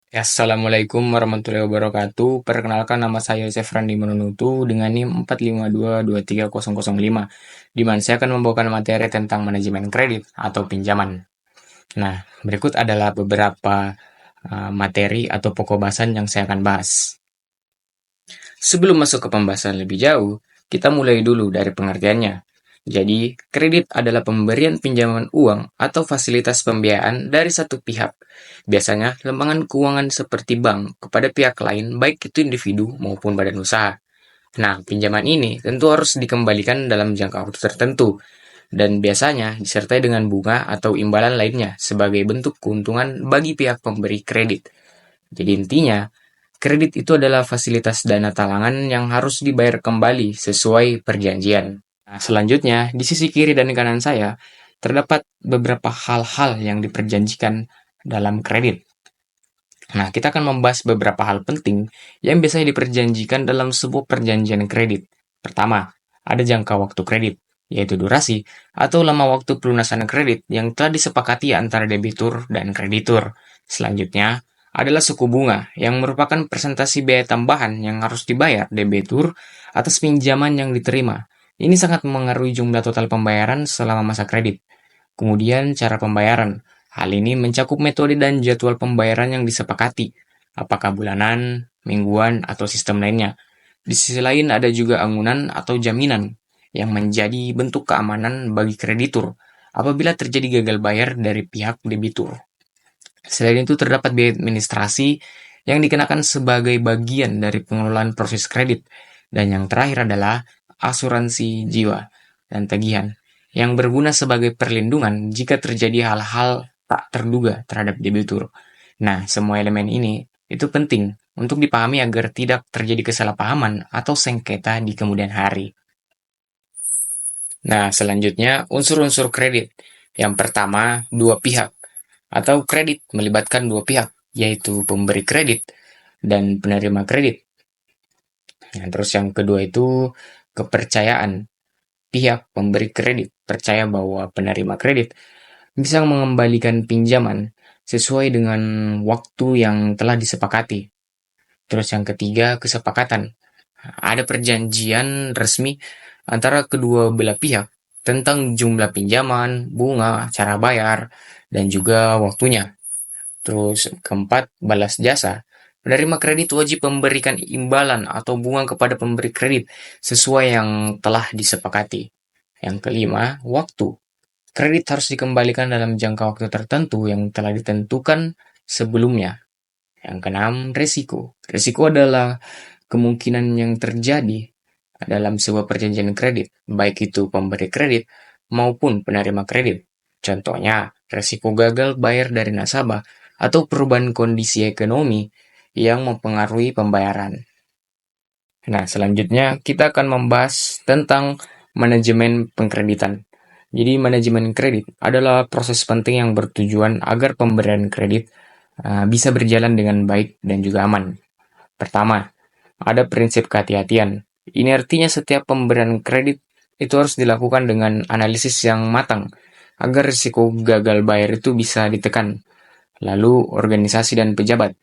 Assalamualaikum warahmatullahi wabarakatuh. Perkenalkan nama saya Yosef Randi Menunutu dengan NIM 452230005, di mana saya akan membawakan materi tentang manajemen kredit atau pinjaman. Nah, berikut adalah beberapa materi atau pokok bahasan yang saya akan bahas. Sebelum masuk ke pembahasan lebih jauh, kita mulai dulu dari pengertiannya. Jadi, kredit adalah pemberian pinjaman uang atau fasilitas pembiayaan dari satu pihak, biasanya lembaga keuangan seperti bank, kepada pihak lain, baik itu individu maupun badan usaha. Nah, pinjaman ini tentu harus dikembalikan dalam jangka waktu tertentu, dan biasanya disertai dengan bunga atau imbalan lainnya sebagai bentuk keuntungan bagi pihak pemberi kredit. Jadi intinya, kredit itu adalah fasilitas dana talangan yang harus dibayar kembali sesuai perjanjian. Nah, selanjutnya, di sisi kiri dan kanan saya, terdapat beberapa hal-hal yang diperjanjikan dalam kredit. Nah, kita akan membahas beberapa hal penting yang biasanya diperjanjikan dalam sebuah perjanjian kredit. Pertama, ada jangka waktu kredit, yaitu durasi atau lama waktu pelunasan kredit yang telah disepakati antara debitur dan kreditur. Selanjutnya, adalah suku bunga yang merupakan presentasi biaya tambahan yang harus dibayar debitur atas pinjaman yang diterima. Ini sangat mengaruhi jumlah total pembayaran selama masa kredit. Kemudian, cara pembayaran. Hal ini mencakup metode dan jadwal pembayaran yang disepakati, apakah bulanan, mingguan, atau sistem lainnya. Di sisi lain ada juga anggunan atau jaminan, yang menjadi bentuk keamanan bagi kreditur apabila terjadi gagal bayar dari pihak debitur. Selain itu terdapat biaya administrasi yang dikenakan sebagai bagian dari pengelolaan proses kredit. Dan yang terakhir adalah asuransi jiwa dan tagihan yang berguna sebagai perlindungan jika terjadi hal-hal tak terduga terhadap debitur. Nah, semua elemen ini itu penting untuk dipahami agar tidak terjadi kesalahpahaman atau sengketa di kemudian hari. Nah, selanjutnya unsur-unsur kredit. Yang pertama, dua pihak atau kredit melibatkan dua pihak, yaitu pemberi kredit dan penerima kredit. Nah, terus yang kedua itu kepercayaan. Pihak pemberi kredit percaya bahwa penerima kredit bisa mengembalikan pinjaman sesuai dengan waktu yang telah disepakati. Terus yang ketiga, kesepakatan. Ada perjanjian resmi antara kedua belah pihak tentang jumlah pinjaman, bunga, cara bayar, dan juga waktunya. Terus keempat, balas jasa. Penerima kredit wajib memberikan imbalan atau bunga kepada pemberi kredit sesuai yang telah disepakati. Yang kelima, waktu. Kredit harus dikembalikan dalam jangka waktu tertentu yang telah ditentukan sebelumnya. Yang keenam, resiko. Resiko adalah kemungkinan yang terjadi dalam sebuah perjanjian kredit, baik itu pemberi kredit maupun penerima kredit. Contohnya, resiko gagal bayar dari nasabah atau perubahan kondisi ekonomi yang mempengaruhi pembayaran. Nah, selanjutnya kita akan membahas tentang manajemen pengkreditan. Jadi, manajemen kredit adalah proses penting yang bertujuan agar pemberian kredit bisa berjalan dengan baik dan juga aman. Pertama, ada prinsip kehati-hatian. Ini artinya setiap pemberian kredit itu harus dilakukan dengan analisis yang matang agar risiko gagal bayar itu bisa ditekan. Lalu, organisasi dan pejabat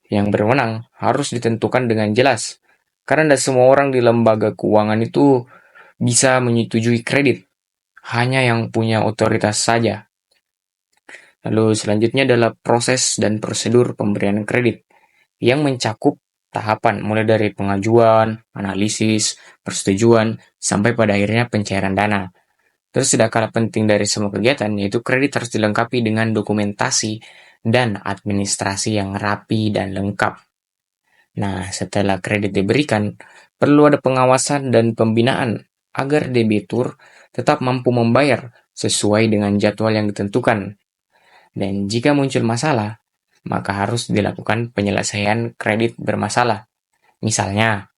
yang berwenang harus ditentukan dengan jelas. Karena tidak semua orang di lembaga keuangan itu bisa menyetujui kredit, hanya yang punya otoritas saja. Lalu selanjutnya adalah proses dan prosedur pemberian kredit yang mencakup tahapan mulai dari pengajuan, analisis, persetujuan, sampai pada akhirnya pencairan dana. Terus tidak kalah penting dari semua kegiatan, yaitu kredit harus dilengkapi dengan dokumentasi dan administrasi yang rapi dan lengkap. Nah, setelah kredit diberikan, perlu ada pengawasan dan pembinaan agar debitur tetap mampu membayar sesuai dengan jadwal yang ditentukan. Dan jika muncul masalah, maka harus dilakukan penyelesaian kredit bermasalah. Misalnya,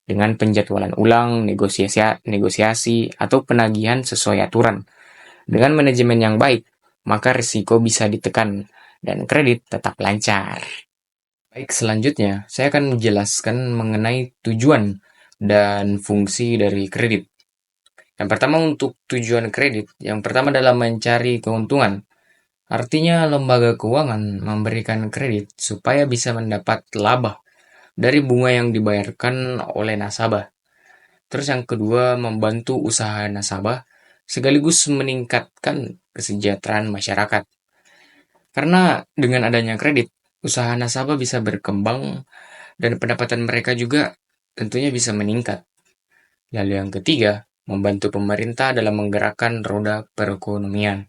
dengan penjadwalan ulang, negosiasi, atau penagihan sesuai aturan. Dengan manajemen yang baik, maka risiko bisa ditekan dan kredit tetap lancar. Baik, selanjutnya saya akan menjelaskan mengenai tujuan dan fungsi dari kredit. Yang pertama untuk tujuan kredit, yang pertama adalah mencari keuntungan. Artinya lembaga keuangan memberikan kredit supaya bisa mendapat laba dari bunga yang dibayarkan oleh nasabah. Terus yang kedua, membantu usaha nasabah sekaligus meningkatkan kesejahteraan masyarakat. Karena dengan adanya kredit, usaha nasabah bisa berkembang dan pendapatan mereka juga tentunya bisa meningkat. Lalu yang ketiga, membantu pemerintah dalam menggerakkan roda perekonomian.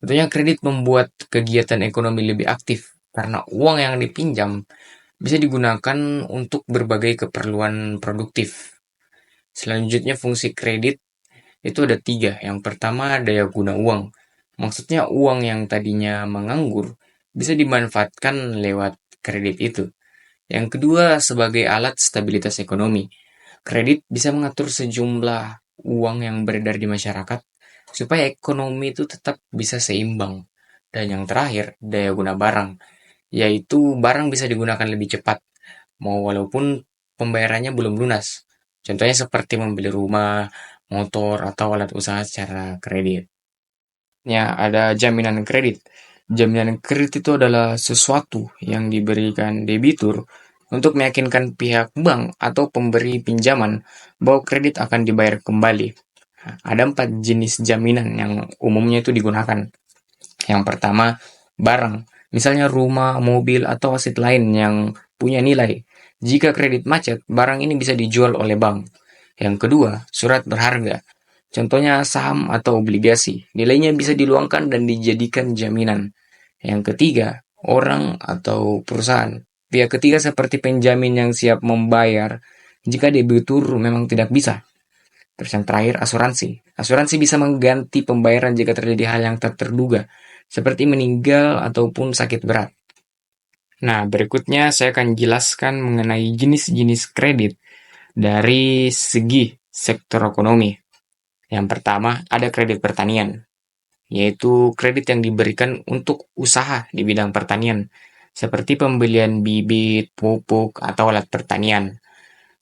Tentunya kredit membuat kegiatan ekonomi lebih aktif karena uang yang dipinjam bisa digunakan untuk berbagai keperluan produktif. Selanjutnya fungsi kredit itu ada tiga. Yang pertama daya guna uang. Maksudnya uang yang tadinya menganggur bisa dimanfaatkan lewat kredit itu. Yang kedua sebagai alat stabilitas ekonomi. Kredit bisa mengatur sejumlah uang yang beredar di masyarakat supaya ekonomi itu tetap bisa seimbang. Dan yang terakhir, daya guna barang, yaitu barang bisa digunakan lebih cepat, mau walaupun pembayarannya belum lunas. Contohnya seperti membeli rumah, motor, atau alat usaha secara kredit. Ya, ada jaminan kredit. Jaminan kredit itu adalah sesuatu yang diberikan debitur untuk meyakinkan pihak bank atau pemberi pinjaman bahwa kredit akan dibayar kembali. Ada 4 jenis jaminan yang umumnya itu digunakan. Yang pertama, barang. Misalnya rumah, mobil, atau aset lain yang punya nilai. Jika kredit macet, barang ini bisa dijual oleh bank. Yang kedua, surat berharga. Contohnya saham atau obligasi. Nilainya bisa diluangkan dan dijadikan jaminan. Yang ketiga, orang atau perusahaan. Pihak ketiga seperti penjamin yang siap membayar jika debitur memang tidak bisa. Terus yang terakhir, asuransi. Asuransi bisa mengganti pembayaran jika terjadi hal yang tak terduga, seperti meninggal ataupun sakit berat. Nah, berikutnya saya akan jelaskan mengenai jenis-jenis kredit dari segi sektor ekonomi. Yang pertama, ada kredit pertanian, yaitu kredit yang diberikan untuk usaha di bidang pertanian, seperti pembelian bibit, pupuk, atau alat pertanian.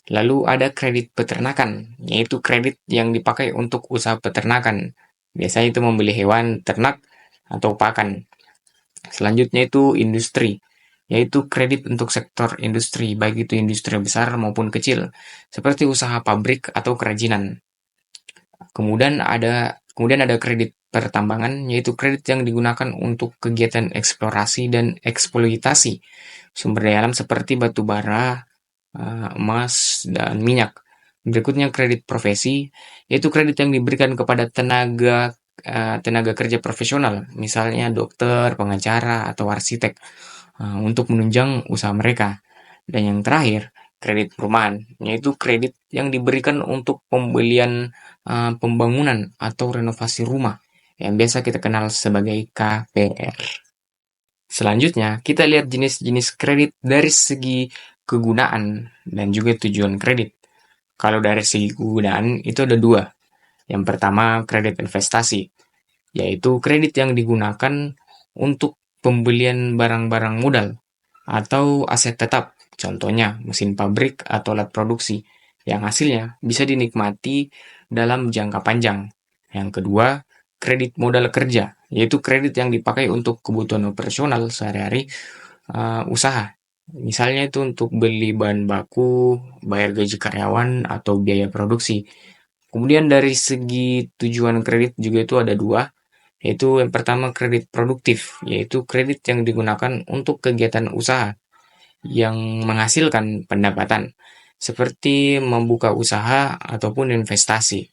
Lalu ada kredit peternakan, yaitu kredit yang dipakai untuk usaha peternakan. Biasanya itu membeli hewan ternak atau pakan. Selanjutnya itu industri, yaitu kredit untuk sektor industri, baik itu industri besar maupun kecil, seperti usaha pabrik atau kerajinan. Kemudian ada kredit pertambangan, yaitu kredit yang digunakan untuk kegiatan eksplorasi dan eksploitasi sumber daya alam seperti batu bara, emas, dan minyak. Berikutnya kredit profesi, yaitu kredit yang diberikan kepada tenaga kerja profesional, misalnya dokter, pengacara, atau arsitek, untuk menunjang usaha mereka. Dan yang terakhir, kredit perumahan, yaitu kredit yang diberikan untuk pembelian pembangunan atau renovasi rumah, yang biasa kita kenal sebagai KPR. Selanjutnya, kita lihat jenis-jenis kredit dari segi kegunaan dan juga tujuan kredit. Kalau dari segi kegunaan, itu ada dua. Yang pertama, kredit investasi, yaitu kredit yang digunakan untuk pembelian barang-barang modal atau aset tetap, contohnya mesin pabrik atau alat produksi, yang hasilnya bisa dinikmati dalam jangka panjang. Yang kedua, kredit modal kerja, yaitu kredit yang dipakai untuk kebutuhan operasional sehari-hari usaha. Misalnya itu untuk beli bahan baku, bayar gaji karyawan, atau biaya produksi. Kemudian dari segi tujuan kredit juga itu ada dua, yaitu yang pertama kredit produktif, yaitu kredit yang digunakan untuk kegiatan usaha yang menghasilkan pendapatan, seperti membuka usaha ataupun investasi.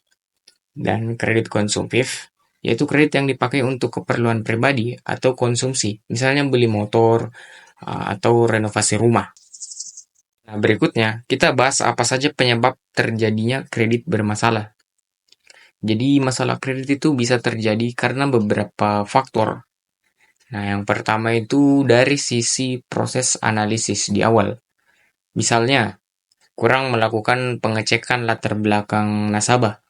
Dan kredit konsumtif, yaitu kredit yang dipakai untuk keperluan pribadi atau konsumsi, misalnya beli motor atau renovasi rumah. Nah, berikutnya kita bahas apa saja penyebab terjadinya kredit bermasalah. Jadi, masalah kredit itu bisa terjadi karena beberapa faktor. Nah, yang pertama itu dari sisi proses analisis di awal. Misalnya, kurang melakukan pengecekan latar belakang nasabah,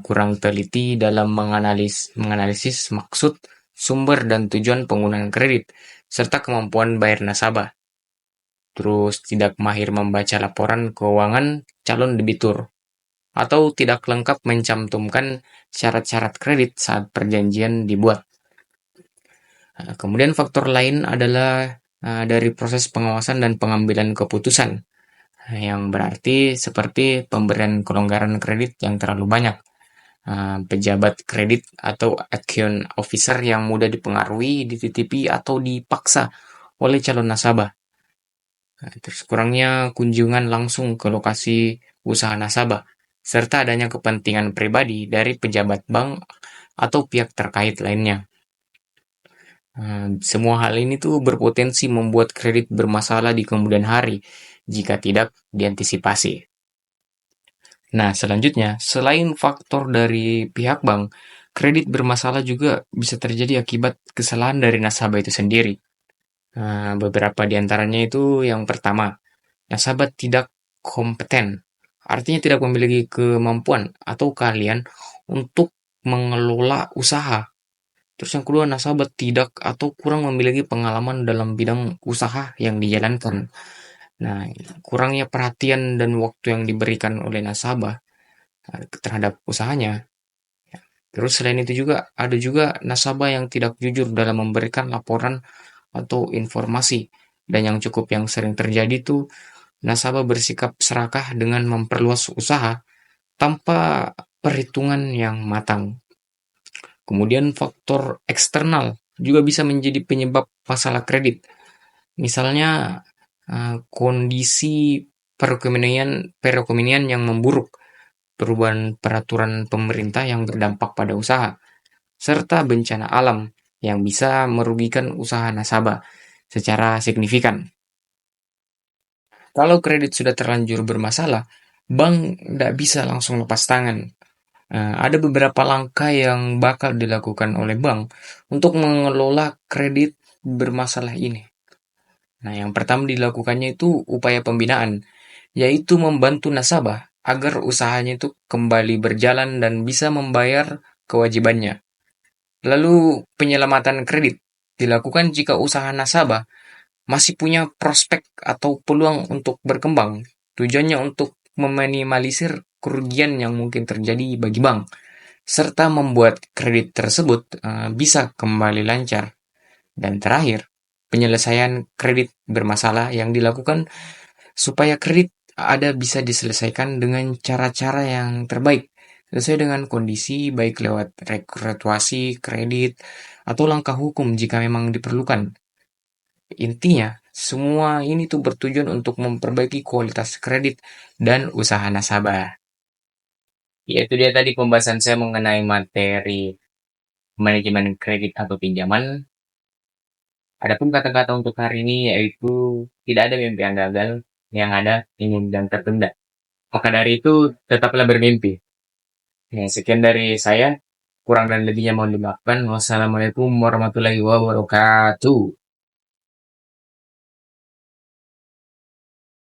kurang teliti dalam menganalisis maksud, sumber, dan tujuan penggunaan kredit, serta kemampuan bayar nasabah. Terus tidak mahir membaca laporan keuangan calon debitur, atau tidak lengkap mencantumkan syarat-syarat kredit saat perjanjian dibuat. Kemudian faktor lain adalah dari proses pengawasan dan pengambilan keputusan, yang berarti seperti pemberian kelonggaran kredit yang terlalu banyak, pejabat kredit atau account officer yang mudah dipengaruhi, dititipi, atau dipaksa oleh calon nasabah. Terus kurangnya kunjungan langsung ke lokasi usaha nasabah, serta adanya kepentingan pribadi dari pejabat bank atau pihak terkait lainnya. Semua hal ini tuh berpotensi membuat kredit bermasalah di kemudian hari jika tidak diantisipasi. Nah, selanjutnya, selain faktor dari pihak bank, kredit bermasalah juga bisa terjadi akibat kesalahan dari nasabah itu sendiri. Beberapa di antaranya itu yang pertama, nasabah tidak kompeten, artinya tidak memiliki kemampuan atau keahlian untuk mengelola usaha. Terus yang kedua, nasabah tidak atau kurang memiliki pengalaman dalam bidang usaha yang dijalankan. Nah, kurangnya perhatian dan waktu yang diberikan oleh nasabah terhadap usahanya. Terus selain itu juga ada juga nasabah yang tidak jujur dalam memberikan laporan atau informasi. Dan yang sering terjadi tuh nasabah bersikap serakah dengan memperluas usaha tanpa perhitungan yang matang. Kemudian faktor eksternal juga bisa menjadi penyebab masalah kredit. Misalnya kondisi perekonomian yang memburuk, perubahan peraturan pemerintah yang berdampak pada usaha, serta bencana alam yang bisa merugikan usaha nasabah secara signifikan. Kalau kredit sudah terlanjur bermasalah, bank tidak bisa langsung lepas tangan. Ada beberapa langkah yang bakal dilakukan oleh bank untuk mengelola kredit bermasalah ini. Nah, yang pertama dilakukannya itu upaya pembinaan, yaitu membantu nasabah agar usahanya itu kembali berjalan dan bisa membayar kewajibannya. Lalu penyelamatan kredit dilakukan jika usaha nasabah masih punya prospek atau peluang untuk berkembang. Tujuannya untuk meminimalisir kerugian yang mungkin terjadi bagi bank, serta membuat kredit tersebut bisa kembali lancar. Dan terakhir, penyelesaian kredit bermasalah yang dilakukan supaya kredit ada bisa diselesaikan dengan cara-cara yang terbaik sesuai dengan kondisi baik lewat rekrutasi kredit atau langkah hukum jika memang diperlukan. Intinya, semua ini tuh bertujuan untuk memperbaiki kualitas kredit dan usaha nasabah. Ya, itu dia tadi pembahasan saya mengenai materi manajemen kredit atau pinjaman. Adapun kata-kata untuk hari ini yaitu tidak ada mimpi yang gagal, yang ada ingin dan tertunda. Maka dari itu, tetaplah bermimpi. Ya, sekian dari saya. Kurang dan lebihnya mohon dimaafkan. Wassalamualaikum warahmatullahi wabarakatuh.